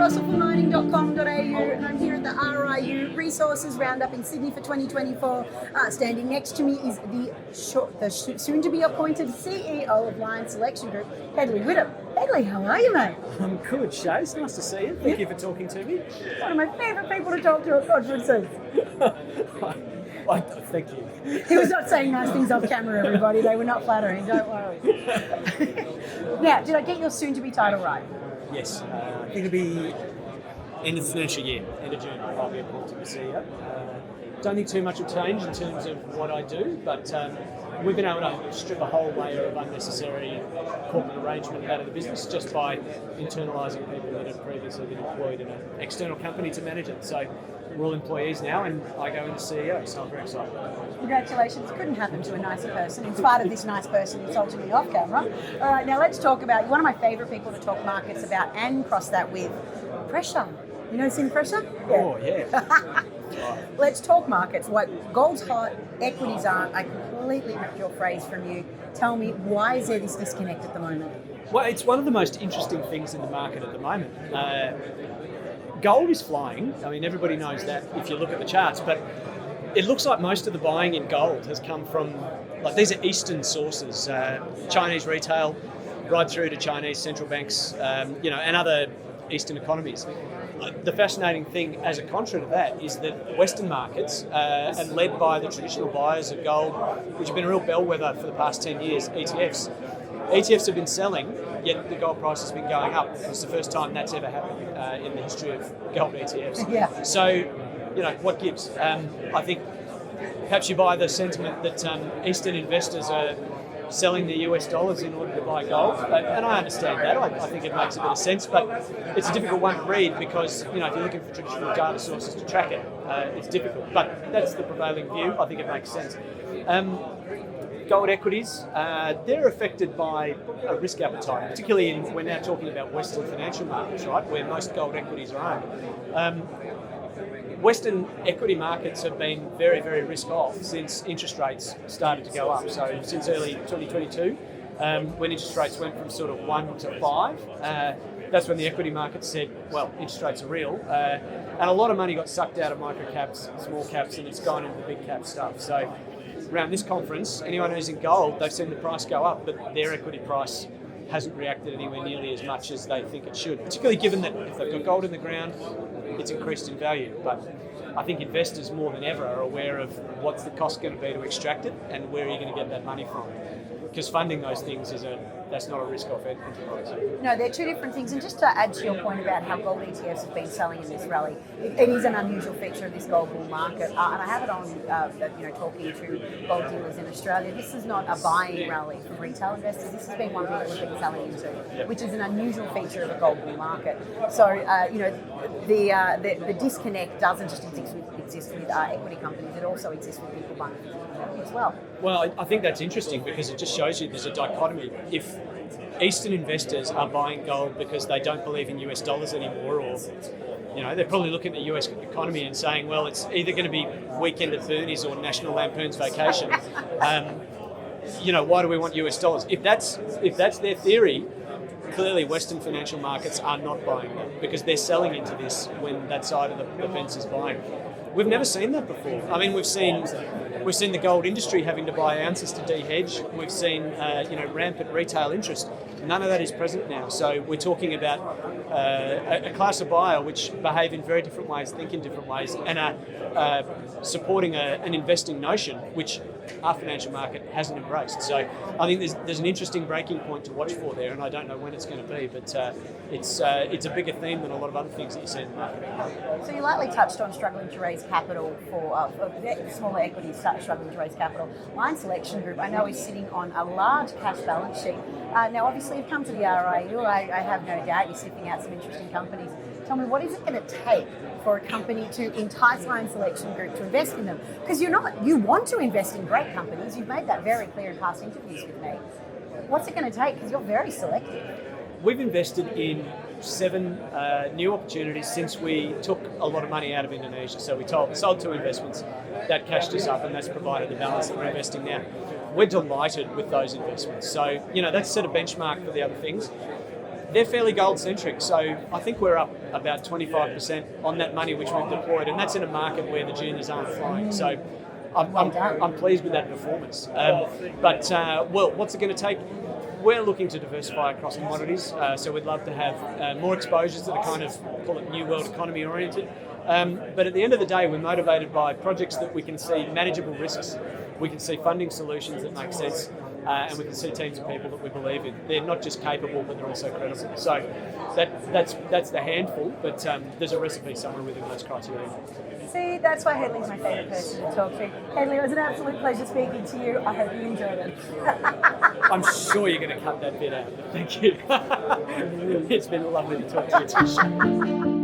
russellformining.com.au, and I'm here at the RIU Resources Round-up in Sydney for 2024. Standing next to me is the soon-to-be appointed CEO of Lion Selection Group, Hedley Widdup. Hedley, how are you, mate? I'm good, Shay. It's nice to see you. Thank you for talking to me. One of my favourite people to talk to at conferences. Thank you. He was not saying nice things off camera, everybody. They were not flattering, don't worry. Now, did I get your soon-to-be title right? Yes. I think it'll be end of the financial year, end of June. I'll be appointed as CEO. Don't think too much will change in terms of what I do, but we've been able to strip a whole layer of unnecessary corporate arrangement out of the business just by internalising people that have previously been employed in an external company to manage it. So we're all employees now, and I go in as CEO, so I'm very excited. Congratulations. Couldn't happen to a nicer person, in spite of this nice person insulting me off camera. All right, now let's talk about one of my favourite people to talk markets about and cross that with pressure. You know seeing pressure? Yeah. Oh, yeah. Let's talk markets. What gold's hot, equities aren't. I completely ripped your phrase from you. Tell me, why is there this disconnect at the moment? Well, it's one of the most interesting things in the market at the moment. Gold is flying. I mean, everybody knows that if you look at the charts, but it looks like most of the buying in gold has come from, like, these are Eastern sources, Chinese retail, right through to Chinese central banks, and other Eastern economies. The fascinating thing, as a contra to that, is that Western markets, and led by the traditional buyers of gold, which have been a real bellwether for the past 10 years, ETFs have been selling, yet the gold price has been going up. It's the first time that's ever happened in the history of gold ETFs. Yeah. So, what gives? I think perhaps you buy the sentiment that Eastern investors are selling the US dollars in order to buy gold, and I understand that. I think it makes a bit of sense, but it's a difficult one to read because, if you're looking for traditional data sources to track it, it's difficult. But that's the prevailing view. I think it makes sense. Gold equities, they're affected by a risk appetite, particularly we're now talking about Western financial markets, right, where most gold equities are owned. Western equity markets have been very, very risk-off since interest rates started to go up. So since early 2022, when interest rates went from sort of 1 to 5, that's when the equity market said, well, interest rates are real. And a lot of money got sucked out of micro caps, small caps, and it's gone into the big cap stuff. So around this conference, anyone who's in gold, they've seen the price go up, but their equity price hasn't reacted anywhere nearly as much as they think it should, particularly given that if they've got gold in the ground, it's increased in value. But I think investors more than ever are aware of what's the cost going to be to extract it and where are you going to get that money from. Because funding those things that's not a risk-off enterprise. No, they're two different things. And just to add to your point about how gold ETFs have been selling in this rally, it is an unusual feature of this gold bull market. And I have it on, talking to gold dealers in Australia. This is not a buying rally for retail investors. This has been one people have been selling into, which is an unusual feature of a gold bull market. So, the disconnect doesn't just exist with equity companies. It also exists with people buying as well. Well, I think that's interesting because it just shows you there's a dichotomy. If Eastern investors are buying gold because they don't believe in US dollars anymore, or they're probably looking at the US economy and saying, well, it's either going to be Weekend at Bernie's or National Lampoon's Vacation. Why do we want US dollars? If that's their theory, clearly Western financial markets are not buying them because they're selling into this when that side of the fence is buying. We've never seen that before. I mean, we've seen the gold industry having to buy ounces to de-hedge. We've seen rampant retail interest. None of that is present now. So we're talking about a class of buyer which behave in very different ways, think in different ways, and are supporting an investing notion which our financial market hasn't embraced. So I think there's an interesting breaking point to watch for there, and I don't know when it's going to be, but it's a bigger theme than a lot of other things that you see in the market. So you lightly touched on struggling to raise capital for smaller equities struggling to raise capital. Lion Selection Group, I know, is sitting on a large cash balance sheet. Now, obviously, you've come to the RIU. I have no doubt you're sniffing out some interesting companies. Tell me, what is it going to take for a company to entice Lion Selection Group to invest in them? Because you want to invest in great companies. You've made that very clear in past interviews with me. What's it going to take? Because you're very selective. We've invested in 7 new opportunities since we took a lot of money out of Indonesia. So we sold 2 investments, that cashed us up, and that's provided the balance that we're investing now. We're delighted with those investments. So, that's set a benchmark for the other things. they're fairly gold centric. So I think we're up about 25% on that money which we've deployed, and that's in a market where the juniors aren't flying. So I'm pleased with that performance. Well, what's it going to take? We're looking to diversify across commodities, so we'd love to have more exposures that are kind of, call it new world economy oriented. But at the end of the day, we're motivated by projects that we can see manageable risks, we can see funding solutions that make sense, and we can see teams of people that we believe in. They're not just capable, but they're also credible. So that's the handful, but there's a recipe somewhere within those criteria. See, that's why Hedley's my favourite person to talk to. Hedley, it was an absolute pleasure speaking to you. I hope you enjoyed it. I'm sure you're going to cut that bit out. Thank you. It's been lovely to talk to you, Trish.